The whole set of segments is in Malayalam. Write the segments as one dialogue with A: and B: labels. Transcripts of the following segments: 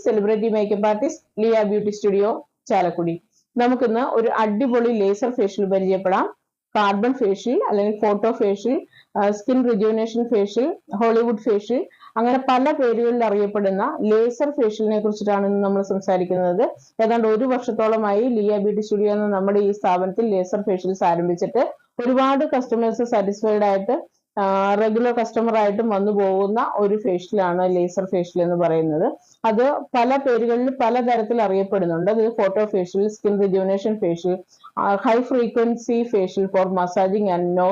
A: Celebrity makeup artist Liya beauty studio Chalakudy. നമുക്കിന്ന് ഒരു അടിപൊളി ലേസർ ഫേഷ്യൽ പരിചയപ്പെടാം. കാർബൺ ഫേഷ്യൽ അല്ലെങ്കിൽ photo facial, skin rejuvenation facial, Hollywood facial, അങ്ങനെ പല പേരുകളിൽ അറിയപ്പെടുന്ന ലേസർ ഫേഷ്യലിനെ കുറിച്ചിട്ടാണ് ഇന്ന് നമ്മൾ സംസാരിക്കുന്നത്. ഏതാണ്ട് 1 വർഷത്തോളമായി ലിയ ബ്യൂട്ടി സ്റ്റുഡിയോ എന്ന നമ്മുടെ ഈ സ്ഥാപനത്തിൽ ലേസർ ഫേഷ്യൽസ് ആരംഭിച്ചിട്ട് ഒരുപാട് കസ്റ്റമേഴ്സ് സാറ്റിസ്ഫൈഡ് ആയിട്ട് റെഗുലർ കസ്റ്റമർ ആയിട്ടും വന്നു പോകുന്ന ഒരു ഫേഷ്യലാണ് ലേസർ ഫേഷ്യൽ എന്ന് പറയുന്നത്. അത് പല പേരുകളിൽ പലതരത്തിൽ അറിയപ്പെടുന്നുണ്ട്. അത് photo facial, skin rejuvenation facial, high frequency facial for massaging and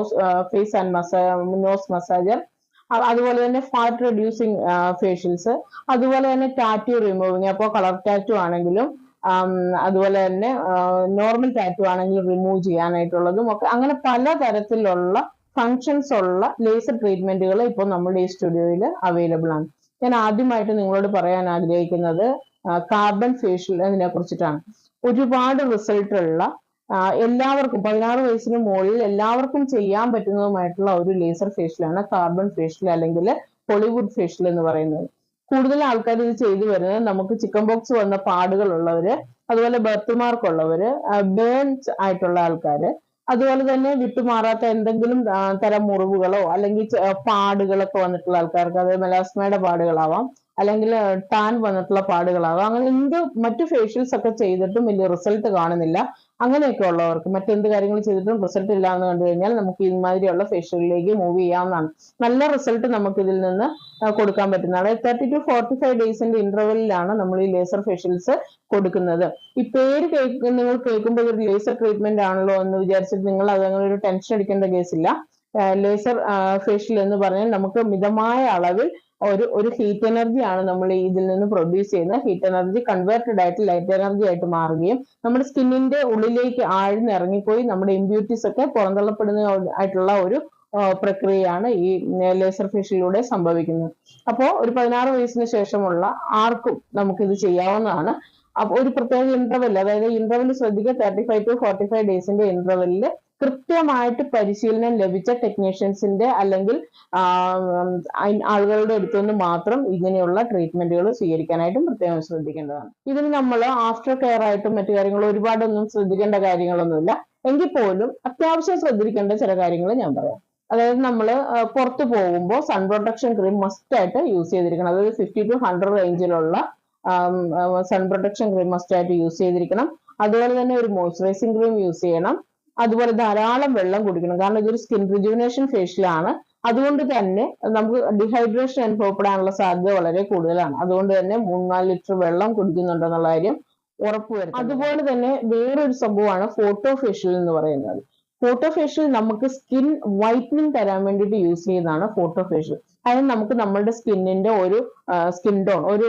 A: face and nose massager, അതുപോലെ തന്നെ ഫാറ്റ് റെഡ്യൂസിങ് ഫേഷ്യൽസ്, അതുപോലെ തന്നെ ടാറ്റു റിമൂവിങ്, അപ്പോൾ കളർ ടാറ്റു ആണെങ്കിലും അതുപോലെ തന്നെ നോർമൽ ടാറ്റു ആണെങ്കിലും റിമൂവ് ചെയ്യാനായിട്ടുള്ളതും ഒക്കെ, അങ്ങനെ പലതരത്തിലുള്ള ഫങ്ഷൻസ് ഉള്ള ലേസർ ട്രീറ്റ്മെന്റുകൾ ഇപ്പോൾ നമ്മുടെ ഈ സ്റ്റുഡിയോയിൽ അവൈലബിൾ ആണ്. ഞാൻ ആദ്യമായിട്ട് നിങ്ങളോട് പറയാൻ ആഗ്രഹിക്കുന്നത് കാർബൺ ഫേഷ്യൽ അതിനെ കുറിച്ചിട്ടാണ്. ഒരുപാട് റിസൾട്ട് ഉള്ള എല്ലാവർക്കും 16 വയസ്സിന് മുകളിൽ എല്ലാവർക്കും ചെയ്യാൻ പറ്റുന്നതുമായിട്ടുള്ള ഒരു ലേസർ ഫേഷ്യലാണ് കാർബൺ ഫേഷ്യൽ അല്ലെങ്കിൽ ഹോളിവുഡ് ഫേഷ്യൽ എന്ന് പറയുന്നത്. കൂടുതൽ ആൾക്കാർ ഇത് ചെയ്തു വരുന്നത് നമുക്ക് ചിക്കൻ ബോക്സ് വന്ന പാടുകൾ ഉള്ളവര്, അതുപോലെ ബർത്ത് മാർക്ക് ഉള്ളവര്, ബേൺസ് ആയിട്ടുള്ള ആൾക്കാര്, അതുപോലെ തന്നെ വിട്ടുമാറാത്ത എന്തെങ്കിലും തരം മുറിവുകളോ അല്ലെങ്കിൽ പാടുകളൊക്കെ വന്നിട്ടുള്ള ആൾക്കാർക്ക്, അത് മെലാസ്മയുടെ പാടുകളാവാം, അല്ലെങ്കിൽ ടാൻ വന്നിട്ടുള്ള പാടുകളാവാം, അങ്ങനെ മറ്റു ഫേഷ്യൽസ് ഒക്കെ ചെയ്തിട്ടും വലിയ റിസൾട്ട് കാണുന്നില്ല, അങ്ങനെയൊക്കെ ഉള്ളവർക്ക് മറ്റെന്ത് കാര്യങ്ങൾ ചെയ്തിട്ടും റിസൾട്ട് ഇല്ല എന്ന് കണ്ടു കഴിഞ്ഞാൽ നമുക്ക് ഇമാതിരിയുള്ള ഫേഷ്യലിലേക്ക് മൂവ് ചെയ്യാവുന്നതാണ്. നല്ല റിസൾട്ട് നമുക്ക് ഇതിൽ നിന്ന് കൊടുക്കാൻ പറ്റുന്നതാണ്. 30 to 45 ഡേയ്സിന്റെ ഇന്റർവെല്ലിലാണ് നമ്മൾ ഈ ലേസർ ഫേഷ്യൽസ് കൊടുക്കുന്നത്. ഈ പേര് നിങ്ങൾ കേൾക്കുമ്പോൾ ഒരു ലേസർ ട്രീറ്റ്മെന്റ് ആണല്ലോ എന്ന് വിചാരിച്ചിട്ട് നിങ്ങൾ അതങ്ങനെ ഒരു ടെൻഷൻ അടിക്കേണ്ട കേസില്ല. ലേസർ ഫേഷ്യൽ എന്ന് പറഞ്ഞാൽ നമുക്ക് മിതമായ അളവിൽ ഒരു ഹീറ്റ് എനർജി ആണ് നമ്മൾ ഇതിൽ നിന്ന് പ്രൊഡ്യൂസ് ചെയ്യുന്ന ഹീറ്റ് എനർജി കൺവേർട്ടഡ് ആയിട്ട് ലൈറ്റ് എനർജി ആയിട്ട് മാറുകയും നമ്മുടെ സ്കിന്നിന്റെ ഉള്ളിലേക്ക് ആഴ്ന്നിറങ്ങിപ്പോയി നമ്മുടെ ഇമ്പ്യൂരിറ്റീസ് ഒക്കെ പുറന്തള്ളപ്പെടുന്ന ആയിട്ടുള്ള ഒരു പ്രക്രിയയാണ് ഈ ലേസർ ഫേഷ്യലിലൂടെ സംഭവിക്കുന്നത്. അപ്പോൾ ഒരു 16 വയസ്സിന് ശേഷമുള്ള ആർക്കും നമുക്കിത് ചെയ്യാവുന്നതാണ്. അപ്പൊ ഒരു പ്രത്യേക ഇന്റർവെൽ, അതായത് ഇന്റർവെൽ ശ്രദ്ധിക്കുക, 35 to 45 ഡേയ്സിന്റെ ഇന്റർവെല്ലിൽ കൃത്യമായിട്ട് പരിശീലനം ലഭിച്ച ടെക്നീഷ്യൻസിന്റെ അല്ലെങ്കിൽ ആളുകളുടെ അടുത്തുനിന്ന് മാത്രം ഇങ്ങനെയുള്ള ട്രീറ്റ്മെന്റുകൾ സ്വീകരിക്കാനായിട്ടും പ്രത്യേകം ശ്രദ്ധിക്കേണ്ടതാണ്. ഇതിന് നമ്മൾ ആഫ്റ്റർ കെയർ ആയിട്ടും മറ്റു കാര്യങ്ങളും ഒരുപാടൊന്നും ശ്രദ്ധിക്കേണ്ട കാര്യങ്ങളൊന്നുമില്ല. എങ്കിൽ പോലും അത്യാവശ്യം ശ്രദ്ധിക്കേണ്ട ചില കാര്യങ്ങൾ ഞാൻ പറയാം. അതായത് നമ്മൾ പുറത്തു പോകുമ്പോൾ സൺ പ്രൊട്ടക്ഷൻ ക്രീം മസ്റ്റ് ആയിട്ട് യൂസ് ചെയ്തിരിക്കണം. അതായത് 50 to 100 റേഞ്ചിലുള്ള സൺ പ്രൊട്ടക്ഷൻ ക്രീം മസ്റ്റ് ആയിട്ട് യൂസ് ചെയ്തിരിക്കണം. അതുപോലെ തന്നെ ഒരു മോയ്സ്ചറൈസിങ് ക്രീം യൂസ് ചെയ്യണം. അതുപോലെ ധാരാളം വെള്ളം കുടിക്കണം. കാരണം ഇതൊരു സ്കിൻ റിജുവിനേഷൻ ഫേഷ്യലാണ്. അതുകൊണ്ട് തന്നെ നമുക്ക് ഡീഹൈഡ്രേഷൻ അനുഭവപ്പെടാനുള്ള സാധ്യത വളരെ കൂടുതലാണ്. അതുകൊണ്ട് തന്നെ 3-4 ലിറ്റർ വെള്ളം കുടിക്കുന്നുണ്ടെന്നുള്ള കാര്യം ഉറപ്പുവരുത്തുക. അതുപോലെ തന്നെ വേറൊരു സംഭവമാണ് ഫോട്ടോ ഫേഷ്യൽ എന്ന് പറയുന്നത്. ഫോട്ടോ ഫേഷ്യൽ നമുക്ക് സ്കിൻ വൈറ്റനിങ് തരാൻ വേണ്ടിയിട്ട് യൂസ് ചെയ്യുന്നതാണ് ഫോട്ടോ ഫേഷ്യൽ. അതായത് നമുക്ക് നമ്മുടെ സ്കിന്നിന്റെ ഒരു സ്കിൻ ടോൺ ഒരു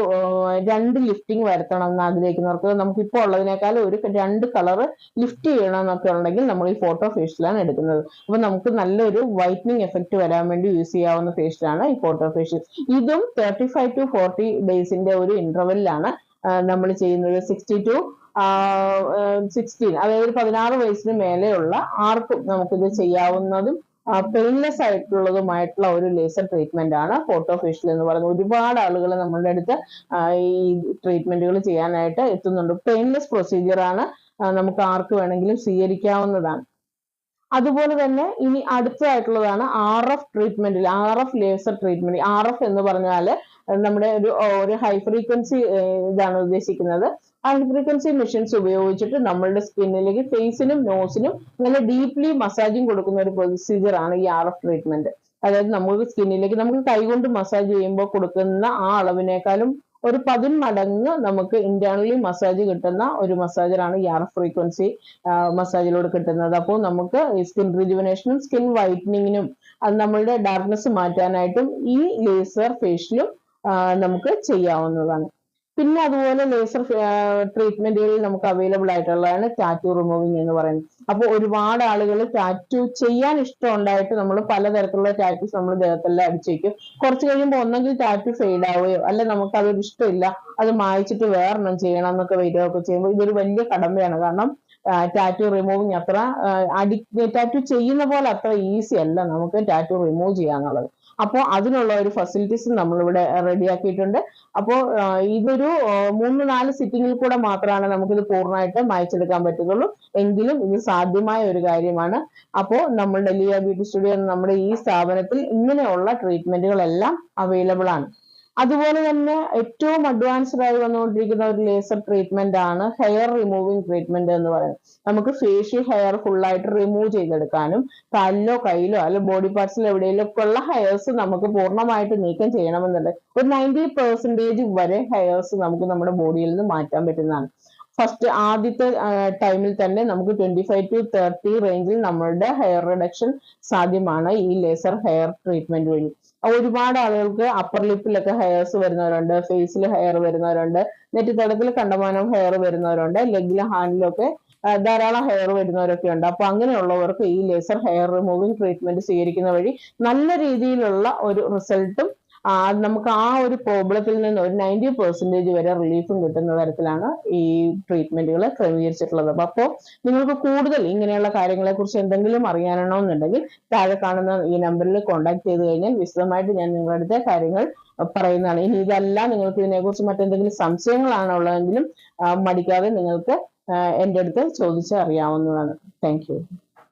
A: 2 ലിഫ്റ്റിംഗ് വരുത്തണം എന്ന് ആഗ്രഹിക്കുന്നവർക്ക്, നമുക്ക് ഇപ്പോൾ ഉള്ളതിനേക്കാൾ ഒരു 2 കളർ ലിഫ്റ്റ് ചെയ്യണം എന്നൊക്കെ ഉണ്ടെങ്കിൽ നമ്മൾ ഈ ഫോട്ടോ ഫേഷ്യലാണ് എടുക്കുന്നത്. അപ്പൊ നമുക്ക് നല്ലൊരു വൈറ്റനിങ് എഫക്റ്റ് വരാൻ വേണ്ടി യൂസ് ചെയ്യാവുന്ന ഫേഷ്യലാണ് ഈ ഫോട്ടോ ഫേഷ്യൽ. ഇതും 35 to 40 ഡേയ്സിന്റെ ഒരു ഇന്റർവെല്ലാണ് നമ്മൾ ചെയ്യുന്നത്. 60 to 16, അതായത് 16 വയസ്സിന് മേലെയുള്ള ആർക്കും നമുക്കിത് ചെയ്യാവുന്നതും പെയിൻലെസ് ആയിട്ടുള്ളതുമായിട്ടുള്ള ഒരു ലേസർ ട്രീറ്റ്മെന്റ് ആണ് ഫോട്ടോ ഫേഷ്യൽ എന്ന് പറയുന്നത്. ഒരുപാട് ആളുകൾ നമ്മളുടെ അടുത്ത് ഈ ട്രീറ്റ്മെന്റുകൾ ചെയ്യാനായിട്ട് എത്തുന്നുണ്ട്. പെയിൻലെസ് പ്രൊസീജിയർ ആണ്, നമുക്ക് ആർക്ക് വേണമെങ്കിലും സ്വീകരിക്കാവുന്നതാണ്. അതുപോലെ തന്നെ ഇനി അടുത്തതായിട്ടുള്ളതാണ് RF treatment, RF laser treatment. RF എന്ന് പറഞ്ഞാൽ നമ്മുടെ ഒരു ഹൈ ഫ്രീക്വൻസി ഇതാണ് ഉദ്ദേശിക്കുന്നത്. ഹൈ ഫ്രീക്വൻസി മെഷീൻസ് ഉപയോഗിച്ചിട്ട് നമ്മളുടെ സ്കിന്നിലേക്ക് ഫേസിനും നോസിനും നല്ല ഡീപ്ലി മസാജിങ് കൊടുക്കുന്ന ഒരു പ്രൊസീജിയർ ആണ് ഈ RF ട്രീറ്റ്മെന്റ്. അതായത് നമുക്ക് സ്കിന്നിലേക്ക് നമുക്ക് കൈകൊണ്ട് മസാജ് ചെയ്യുമ്പോൾ കൊടുക്കുന്ന ആ അളവിനേക്കാളും ഒരു 10 മടങ്ങ് നമുക്ക് ഇന്റേണലി മസാജ് കിട്ടുന്ന ഒരു മസാജറാണ് ഈ RF ഫ്രീക്വൻസി മസാജിലൂടെ കിട്ടുന്നത്. അപ്പോൾ നമുക്ക് സ്കിൻ റിജുവിനേഷനും സ്കിൻ വൈറ്റനിങ്ങിനും അത് നമ്മളുടെ ഡാർക്ക്നെസ് മാറ്റാനായിട്ടും ഈ ലേസർ ഫേഷ്യലും നമുക്ക് ചെയ്യാവുന്നതാണ്. പിന്നെ അതുപോലെ ലേസർ ട്രീറ്റ്മെന്റുകളിൽ നമുക്ക് അവൈലബിൾ ആയിട്ടുള്ളതാണ് ടാറ്റു റിമൂവിങ് എന്ന് പറയുന്നത്. അപ്പോൾ ഒരുപാട് ആളുകൾ ടാറ്റു ചെയ്യാൻ ഇഷ്ടം ഉണ്ടായിട്ട് നമ്മൾ പലതരത്തിലുള്ള ടാറ്റൂസ് നമ്മൾ ദേഹത്തെല്ലാം അടിച്ചു വയ്ക്കും. കുറച്ച് കഴിയുമ്പോൾ ഒന്നെങ്കിൽ ടാറ്റു ഫെയ്ഡ് ആവുകയോ അല്ല നമുക്ക് അതൊരു ഇഷ്ടമില്ല, അത് മായ്ച്ചിട്ട് വേറെണ്ണം ചെയ്യണം എന്നൊക്കെ വരികയൊക്കെ ചെയ്യുമ്പോൾ ഇതൊരു വലിയ കടമ്പയാണ്. കാരണം ടാറ്റു റിമൂവിങ് അത്ര ടാറ്റു ചെയ്യുന്ന പോലെ അത്ര ഈസി അല്ല നമുക്ക് ടാറ്റു റിമൂവ് ചെയ്യാന്നുള്ളത്. അപ്പോൾ അതിനുള്ള ഒരു ഫെസിലിറ്റീസ് നമ്മളിവിടെ റെഡിയാക്കിയിട്ടുണ്ട്. അപ്പോൾ ഇതൊരു 3-4 സിറ്റിങ്ങിൽ കൂടെ മാത്രമാണ് നമുക്കിത് പൂർണ്ണമായിട്ട് മായ്ച്ചെടുക്കാൻ പറ്റുള്ളൂ. എങ്കിലും ഇത് സാധ്യമായ ഒരു കാര്യമാണ്. അപ്പോൾ നമ്മളുടെ ലിയ ബ്യൂട്ടി സ്റ്റുഡിയോ എന്ന നമ്മുടെ ഈ സ്ഥാപനത്തിൽ ഇങ്ങനെയുള്ള ട്രീറ്റ്മെന്റുകളെല്ലാം അവൈലബിൾ ആണ്. അതുപോലെ തന്നെ ഏറ്റവും അഡ്വാൻസ്ഡ് ആയി വന്നുകൊണ്ടിരിക്കുന്ന ഒരു ലേസർ ട്രീറ്റ്മെന്റ് ആണ് ഹെയർ റിമൂവിങ് ട്രീറ്റ്മെന്റ് എന്ന് പറയുന്നത്. നമുക്ക് ഫേഷ്യൽ ഹെയർ ഫുൾ ആയിട്ട് റിമൂവ് ചെയ്തെടുക്കാനും കാലിലോ കയ്യിലോ അല്ലെങ്കിൽ ബോഡി പാർട്സിലോ എവിടെയെങ്കിലും ഒക്കെ ഉള്ള ഹെയർസ് നമുക്ക് പൂർണ്ണമായിട്ട് നീക്കം ചെയ്യണമെന്നുണ്ട് ഒരു 90% വരെ ഹെയർസ് നമുക്ക് നമ്മുടെ ബോഡിയിൽ നിന്ന് മാറ്റാൻ പറ്റുന്നതാണ്. ഫസ്റ്റ് ആദ്യത്തെ ടൈമിൽ തന്നെ നമുക്ക് 25 to 30 റേഞ്ചിൽ നമ്മളുടെ ഹെയർ റിഡക്ഷൻ സാധ്യമാണ് ഈ ലേസർ ഹെയർ ട്രീറ്റ്മെന്റ് വഴി. ഒരുപാട് ആളുകൾക്ക് അപ്പർ ലിപ്പിലൊക്കെ ഹെയർസ് വരുന്നവരുണ്ട്, ഫേസിൽ ഹെയർ വരുന്നവരുണ്ട്, നെറ്റിത്തടത്തിൽ കണ്ടമാനം ഹെയർ വരുന്നവരുണ്ട്, ലെഗിലും ഹാൻഡിലും ഒക്കെ ധാരാളം ഹെയർ വരുന്നവരൊക്കെ ഉണ്ട്. അപ്പൊ അങ്ങനെയുള്ളവർക്ക് ഈ ലേസർ ഹെയർ റിമൂവിങ് ട്രീറ്റ്മെന്റ് സ്വീകരിക്കുന്ന വഴി നല്ല രീതിയിലുള്ള ഒരു റിസൾട്ടും നമുക്ക് ആ ഒരു പ്രോബ്ലത്തിൽ നിന്ന് ഒരു 90% വരെ റിലീഫും കിട്ടുന്ന തരത്തിലാണ് ഈ ട്രീറ്റ്മെന്റുകൾ ക്രമീകരിച്ചിട്ടുള്ളത്. അപ്പോൾ നിങ്ങൾക്ക് കൂടുതൽ ഇങ്ങനെയുള്ള കാര്യങ്ങളെ കുറിച്ച് എന്തെങ്കിലും അറിയാനാണെന്നുണ്ടെങ്കിൽ താഴെ കാണുന്ന ഈ നമ്പറിൽ കോൺടാക്ട് ചെയ്ത് കഴിഞ്ഞാൽ വിശദമായിട്ട് ഞാൻ നിങ്ങളുടെ അടുത്ത കാര്യങ്ങൾ പറയുന്നതാണ്. ഇനി ഇതല്ല നിങ്ങൾക്ക് ഇതിനെക്കുറിച്ച് മറ്റെന്തെങ്കിലും സംശയങ്ങളാണ് ഉള്ളതെങ്കിലും മടിക്കാതെ നിങ്ങൾക്ക് എൻ്റെ അടുത്ത് ചോദിച്ച് അറിയാവുന്നതാണ്. Thank you.